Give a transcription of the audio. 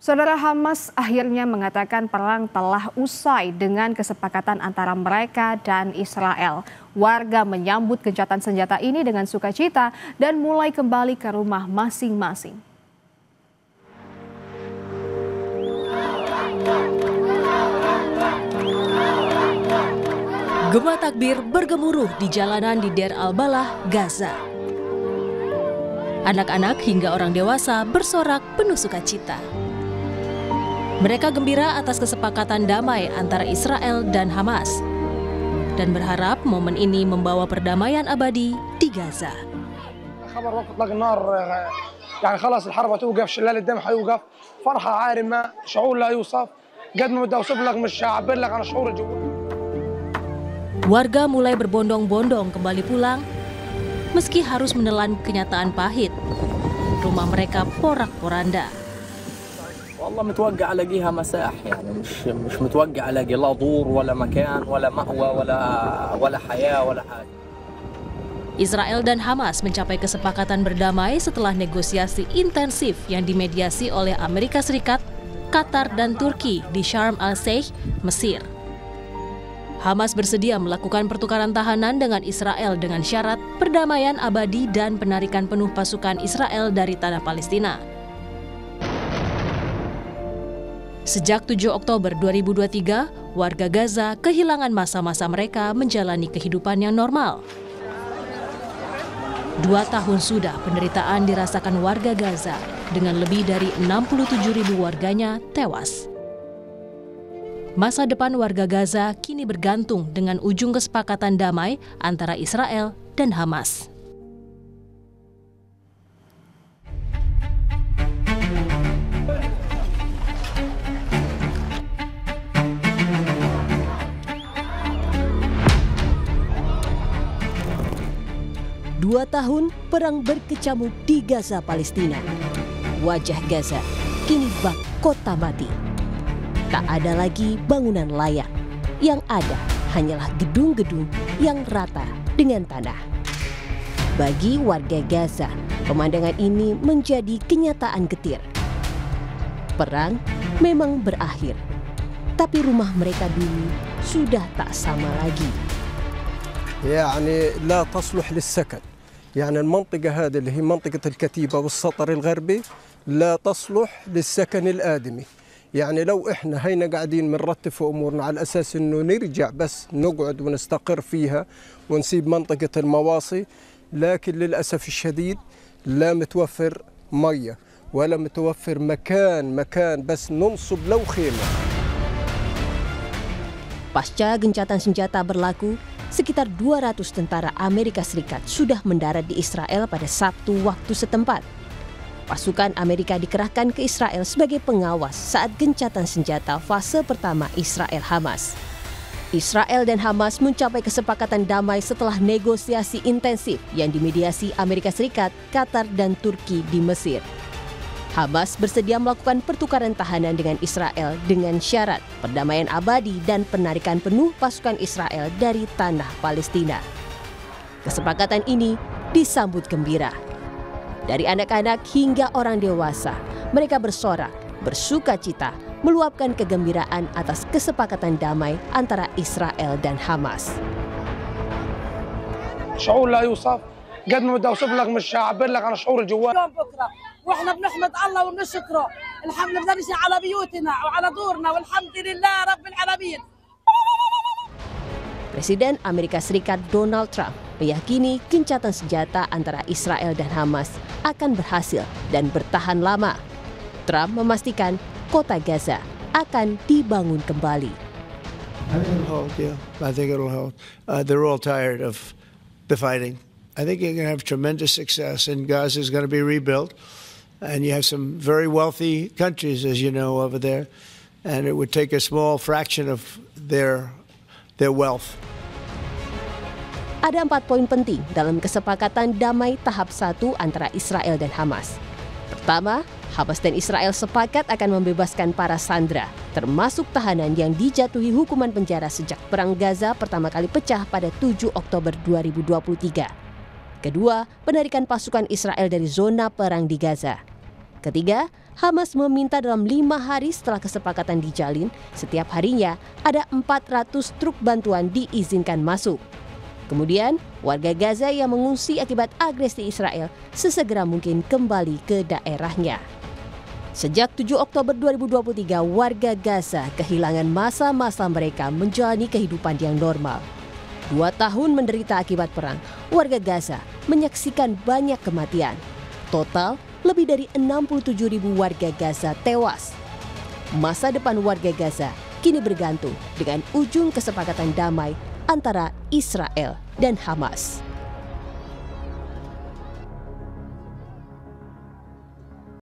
Saudara, Hamas akhirnya mengatakan perang telah usai dengan kesepakatan antara mereka dan Israel. Warga menyambut gencatan senjata ini dengan sukacita dan mulai kembali ke rumah masing-masing. Gema takbir bergemuruh di jalanan di Deir al-Balah, Gaza. Anak-anak hingga orang dewasa bersorak penuh sukacita. Mereka gembira atas kesepakatan damai antara Israel dan Hamas dan berharap momen ini membawa perdamaian abadi di Gaza. خبر وقت اطلاق النار يعني خلاص الحرب هتوقف شلال الدم هيوقف فرحه عارمه شعور لا يوصف قد ما بدي اوصف لك مش هعبر لك عن الشعور الجوي. Warga mulai berbondong-bondong kembali pulang meski harus menelan kenyataan pahit. Rumah mereka porak-poranda. والله متوقع الاقيها مساح يعني مش متوقع الاقي لا دور ولا مكان ولا مأوى ولا حياة ولا حاجة. Israel dan Hamas mencapai kesepakatan berdamai setelah negosiasi intensif yang dimediasi oleh Amerika Serikat, Qatar dan Turki di Sharm el-Sheikh, Mesir. Hamas bersedia melakukan pertukaran tahanan dengan Israel dengan syarat perdamaian abadi dan penarikan penuh pasukan Israel dari tanah Palestina. Sejak 7 Oktober 2023, warga Gaza kehilangan masa-masa mereka menjalani kehidupan yang normal. 2 tahun sudah penderitaan dirasakan warga Gaza dengan lebih dari 67.000 warganya tewas. Masa depan warga Gaza kini bergantung dengan ujung kesepakatan damai antara Israel dan Hamas. Dua tahun perang berkecamuk di Gaza, Palestina. Wajah Gaza kini bak kota mati. Tak ada lagi bangunan layak. Yang ada hanyalah gedung-gedung yang rata dengan tanah. Bagi warga Gaza, pemandangan ini menjadi kenyataan getir. Perang memang berakhir, tapi rumah mereka dulu sudah tak sama lagi. يعني لا تصلح للسكن. يعني المنطقة هذه اللي هي منطقة الكتيبة والسطر الغربي لا تصلح للسكن الآدمي. يعني لو إحنا هينا قاعدين بنرتب أمورنا على أساس إنه نرجع بس نقعد ونستقر فيها ونسيب منطقة المواصي، لكن للأسف الشديد لا متوفر مية ولا متوفر مكان بس ننصب لو خيمة. Pasca gencatan senjata berlaku, sekitar 200 tentara Amerika Serikat sudah mendarat di Israel pada Sabtu waktu setempat. Pasukan Amerika dikerahkan ke Israel sebagai pengawas saat gencatan senjata fase pertama Israel-Hamas. Israel dan Hamas mencapai kesepakatan damai setelah negosiasi intensif yang dimediasi Amerika Serikat, Qatar dan Turki di Mesir. Hamas bersedia melakukan pertukaran tahanan dengan Israel dengan syarat perdamaian abadi dan penarikan penuh pasukan Israel dari tanah Palestina. Kesepakatan ini disambut gembira. Dari anak-anak hingga orang dewasa, mereka bersorak, bersuka cita, meluapkan kegembiraan atas kesepakatan damai antara Israel dan Hamas. شعور لا يوصف قد ما بدي اوصف لك مش هعبر لك عن الشعور الجوي. واحنا بنحمد الله وبنشكره، الحمد لله نمشي على بيوتنا وعلى دورنا والحمد لله رب العالمين. Presiden Amerika Serikat Donald Trump meyakini gencatan senjata antara Israel dan Hamas akan berhasil dan bertahan lama. Trump memastikan kota Gaza akan dibangun kembali. I think it'll hold. They're all tired of the fighting. I think you're going to have tremendous success, and Gaza is going to be rebuilt. And you have some very wealthy countries, as you know, over there. And it would take a small fraction of their wealth. Ada 4 poin penting dalam kesepakatan damai tahap 1 antara Israel dan Hamas. Pertama, Hamas dan Israel sepakat akan membebaskan para sandera, termasuk tahanan yang dijatuhi hukuman penjara sejak Perang Gaza pertama kali pecah pada 7 Oktober 2023. Kedua, penarikan pasukan Israel dari zona perang di Gaza. Ketiga, Hamas meminta dalam 5 hari setelah kesepakatan dijalin, setiap harinya ada 400 truk bantuan diizinkan masuk. Kemudian, warga Gaza yang mengungsi akibat agresi Israel sesegera mungkin kembali ke daerahnya. Sejak 7 Oktober 2023, warga Gaza kehilangan masa-masa mereka menjalani kehidupan yang normal. 2 tahun menderita akibat perang, warga Gaza menyaksikan banyak kematian. Total, lebih dari 67.000 warga Gaza tewas. Masa depan warga Gaza kini bergantung dengan ujung kesepakatan damai antara Israel dan Hamas.